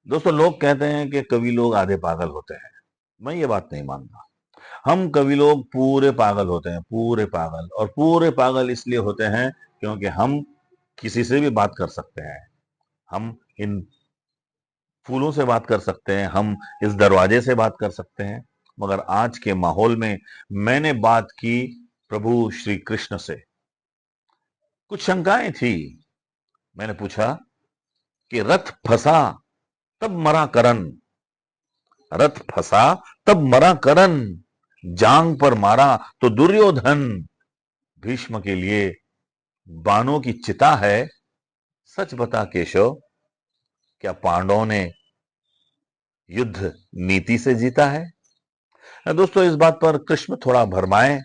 दोस्तों, लोग कहते हैं कि कवि लोग आधे पागल होते हैं। मैं ये बात नहीं मानता। हम कवि लोग पूरे पागल होते हैं, पूरे पागल। और पूरे पागल इसलिए होते हैं क्योंकि हम किसी से भी बात कर सकते हैं। हम इन फूलों से बात कर सकते हैं, हम इस दरवाजे से बात कर सकते हैं। मगर आज के माहौल में मैंने बात की प्रभु श्री कृष्ण से। कुछ शंकाएं थी। मैंने पूछा कि रथ फंसा तब मरा करण, रथ फंसा तब मरा करण, जांग पर मारा तो दुर्योधन। भीष्म के लिए बाणों की चिता है। सच बता केशव, क्या पांडवों ने युद्ध नीति से जीता है? दोस्तों, इस बात पर कृष्ण थोड़ा भरमाए,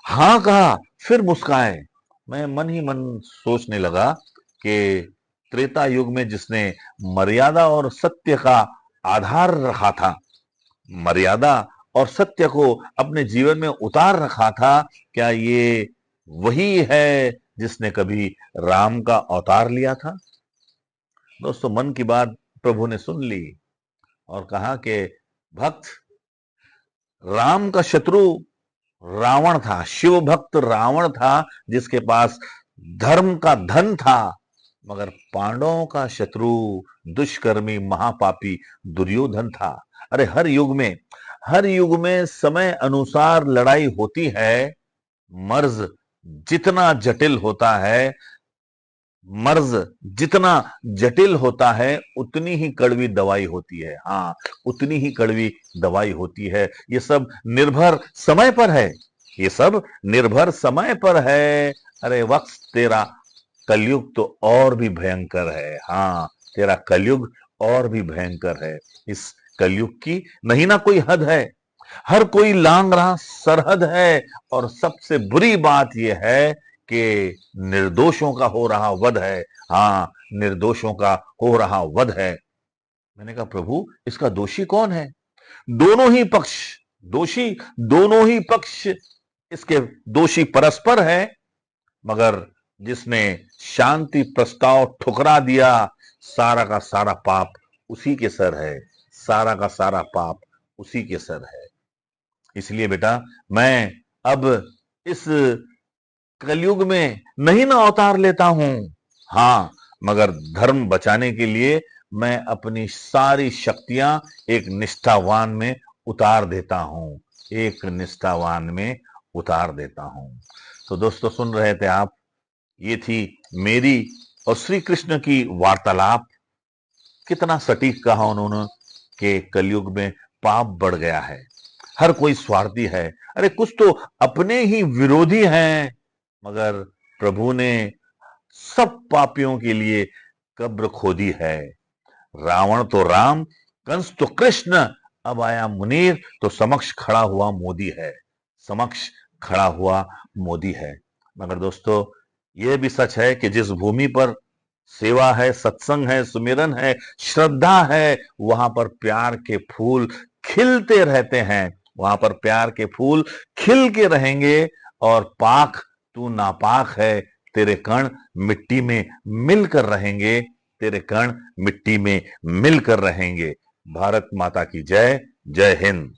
हां कहा, फिर मुस्काए। मैं मन ही मन सोचने लगा कि त्रेता युग में जिसने मर्यादा और सत्य का आधार रखा था, मर्यादा और सत्य को अपने जीवन में उतार रखा था, क्या ये वही है जिसने कभी राम का अवतार लिया था? दोस्तों, मन की बात प्रभु ने सुन ली और कहा कि भक्त, राम का शत्रु रावण था, शिव भक्त रावण था, जिसके पास धर्म का धन था। मगर पांडवों का शत्रु दुष्कर्मी महापापी दुर्योधन था। अरे, हर युग में समय अनुसार लड़ाई होती है। मर्ज जितना जटिल होता है, मर्ज जितना जटिल होता है, उतनी ही कड़वी दवाई होती है। हाँ, उतनी ही कड़वी दवाई होती है। ये सब निर्भर समय पर है। ये सब निर्भर समय पर है। अरे वक्त तेरा कलयुग तो और भी भयंकर है। हाँ, तेरा कलयुग और भी भयंकर है। इस कलयुग की नहीं ना कोई हद है। हर कोई लांग रहा सरहद है। और सबसे बुरी बात यह है कि निर्दोषों का हो रहा वध है। हाँ, निर्दोषों का हो रहा वध है। मैंने कहा, प्रभु, इसका दोषी कौन है? दोनों ही पक्ष दोषी, दोनों ही पक्ष इसके दोषी परस्पर है। मगर जिसने शांति प्रस्ताव ठुकरा दिया, सारा का सारा पाप उसी के सर है। सारा का सारा पाप उसी के सर है। इसलिए बेटा, मैं अब इस कलयुग में नहीं ना अवतार लेता हूं। हां, मगर धर्म बचाने के लिए मैं अपनी सारी शक्तियां एक निष्ठावान में उतार देता हूं। एक निष्ठावान में उतार देता हूं। तो दोस्तों, सुन रहे थे आप, ये थी मेरी और श्री कृष्ण की वार्तालाप। कितना सटीक कहा उन्होंने कि कलयुग में पाप बढ़ गया है। हर कोई स्वार्थी है। अरे, कुछ तो अपने ही विरोधी हैं। मगर प्रभु ने सब पापियों के लिए कब्र खोदी है। रावण तो राम, कंस तो कृष्ण, अब आया मुनीर तो समक्ष खड़ा हुआ मोदी है। समक्ष खड़ा हुआ मोदी है। मगर दोस्तों, यह भी सच है कि जिस भूमि पर सेवा है, सत्संग है, सुमिरन है, श्रद्धा है, वहां पर प्यार के फूल खिलते रहते हैं। वहां पर प्यार के फूल खिल के रहेंगे। और पाक तू नापाक है, तेरे कण मिट्टी में मिलकर रहेंगे। तेरे कण मिट्टी में मिलकर रहेंगे। भारत माता की जय। जय हिंद।